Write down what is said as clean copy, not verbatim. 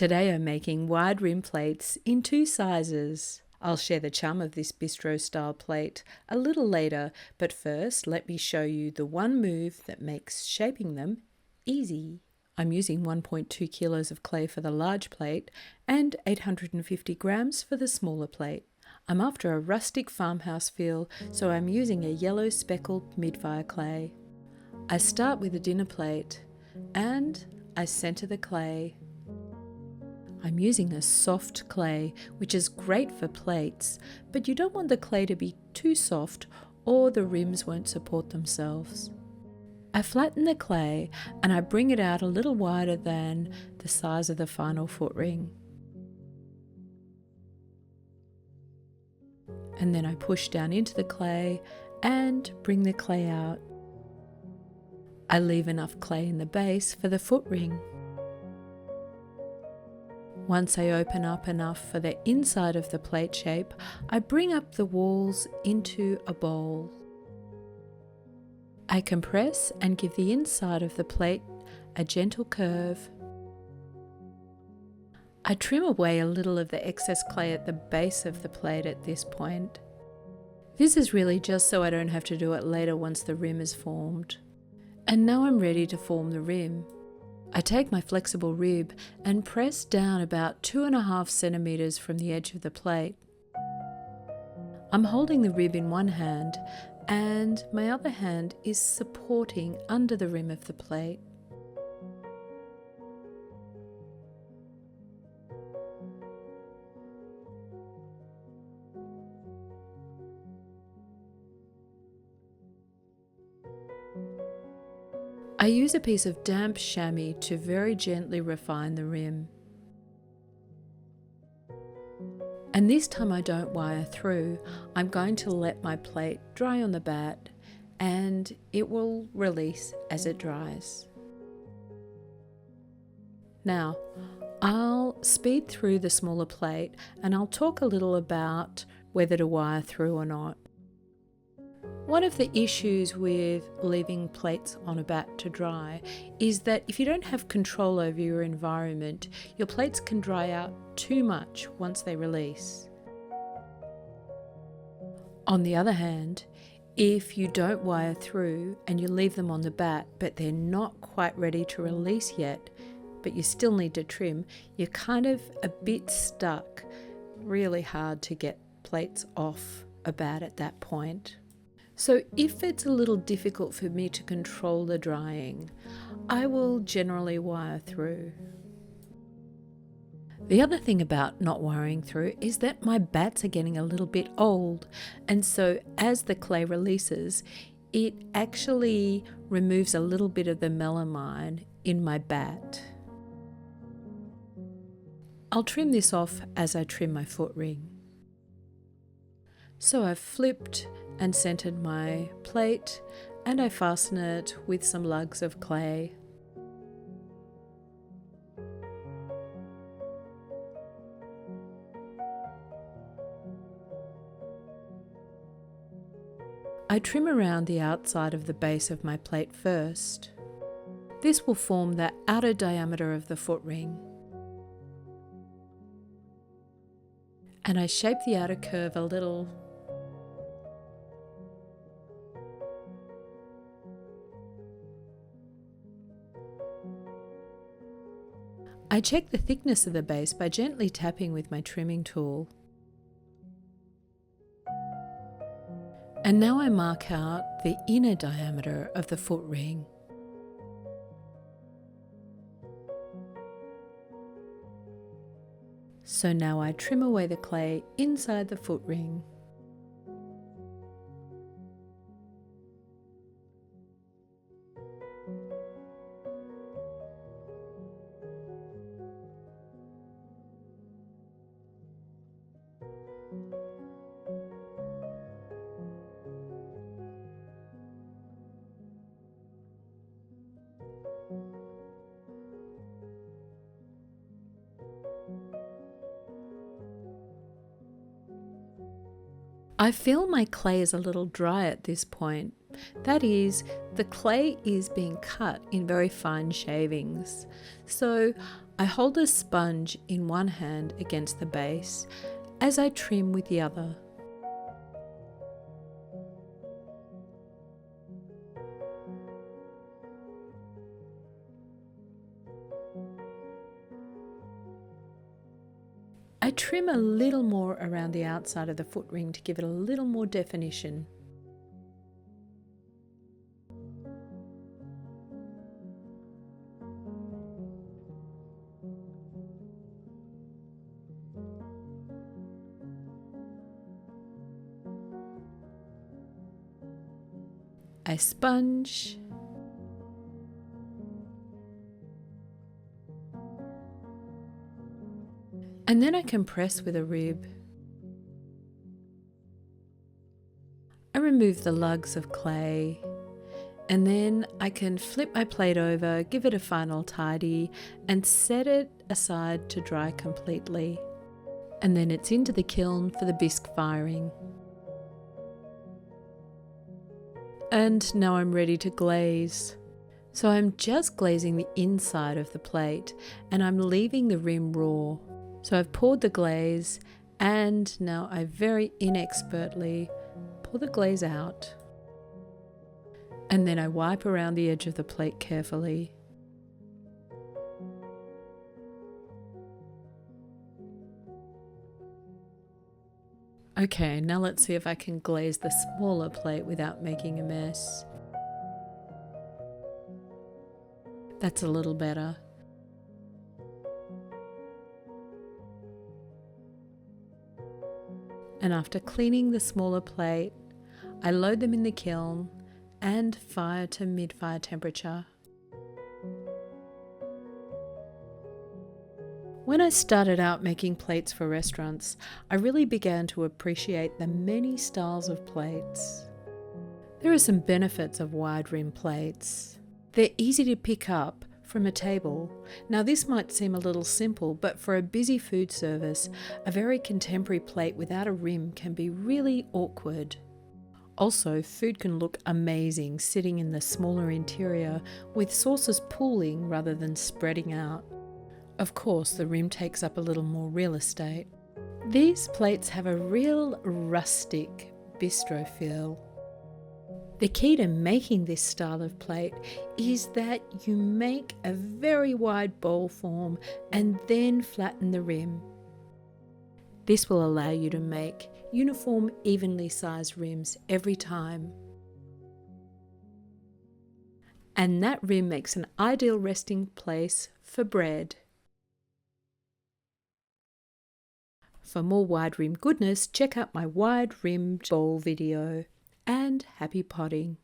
Today I'm making wide rim plates in 2 sizes. I'll share the charm of this bistro style plate a little later, but first let me show you the one move that makes shaping them easy. I'm using 1.2 kilos of clay for the large plate and 850 grams for the smaller plate. I'm after a rustic farmhouse feel, so I'm using a yellow speckled mid-fire clay. I start with a dinner plate and I center the clay. I'm using a soft clay, which is great for plates, but you don't want the clay to be too soft or the rims won't support themselves. I flatten the clay and I bring it out a little wider than the size of the final foot ring. And then I push down into the clay and bring the clay out. I leave enough clay in the base for the foot ring. Once I open up enough for the inside of the plate shape, I bring up the walls into a bowl. I compress and give the inside of the plate a gentle curve. I trim away a little of the excess clay at the base of the plate at this point. This is really just so I don't have to do it later once the rim is formed. And now I'm ready to form the rim. I take my flexible rib and press down about 2.5 centimeters from the edge of the plate. I'm holding the rib in one hand and my other hand is supporting under the rim of the plate. I use a piece of damp chamois to very gently refine the rim. And this time I don't wire through. I'm going to let my plate dry on the bat and it will release as it dries. Now, I'll speed through the smaller plate and I'll talk a little about whether to wire through or not. One of the issues with leaving plates on a bat to dry is that if you don't have control over your environment, your plates can dry out too much once they release. On the other hand, if you don't wire through and you leave them on the bat but they're not quite ready to release yet, but you still need to trim, you're kind of a bit stuck. Really hard to get plates off a bat at that point. So if it's a little difficult for me to control the drying, I will generally wire through. The other thing about not wiring through is that my bats are getting a little bit old, and so as the clay releases, it actually removes a little bit of the melamine in my bat. I'll trim this off as I trim my foot ring. So I've flipped and centered my plate and I fasten it with some lugs of clay. I trim around the outside of the base of my plate first. This will form the outer diameter of the foot ring. And I shape the outer curve a little. I check the thickness of the base by gently tapping with my trimming tool. And now I mark out the inner diameter of the foot ring. So now I trim away the clay inside the foot ring. I feel my clay is a little dry at this point. That is, the clay is being cut in very fine shavings. So I hold a sponge in one hand against the base as I trim with the other. I trim a little more around the outside of the footring to give it a little more definition. I sponge, and then I compress with a rib. I remove the lugs of clay, and then I can flip my plate over, give it a final tidy, and set it aside to dry completely. And then it's into the kiln for the bisque firing. And now I'm ready to glaze. So I'm just glazing the inside of the plate, and I'm leaving the rim raw. So I've poured the glaze, and now I very inexpertly pour the glaze out. And then I wipe around the edge of the plate carefully. Okay, now let's see if I can glaze the smaller plate without making a mess. That's a little better. And after cleaning the smaller plate, I load them in the kiln and fire to mid-fire temperature. When I started out making plates for restaurants, I really began to appreciate the many styles of plates. There are some benefits of wide rim plates. They're easy to pick up from a table. Now this might seem a little simple, but for a busy food service, a very contemporary plate without a rim can be really awkward. Also, food can look amazing sitting in the smaller interior with sauces pooling rather than spreading out. Of course, the rim takes up a little more real estate. These plates have a real rustic bistro feel. The key to making this style of plate is that you make a very wide bowl form and then flatten the rim. This will allow you to make uniform, evenly sized rims every time. And that rim makes an ideal resting place for bread. For more wide rim goodness, check out my wide rimmed bowl video. And happy potting!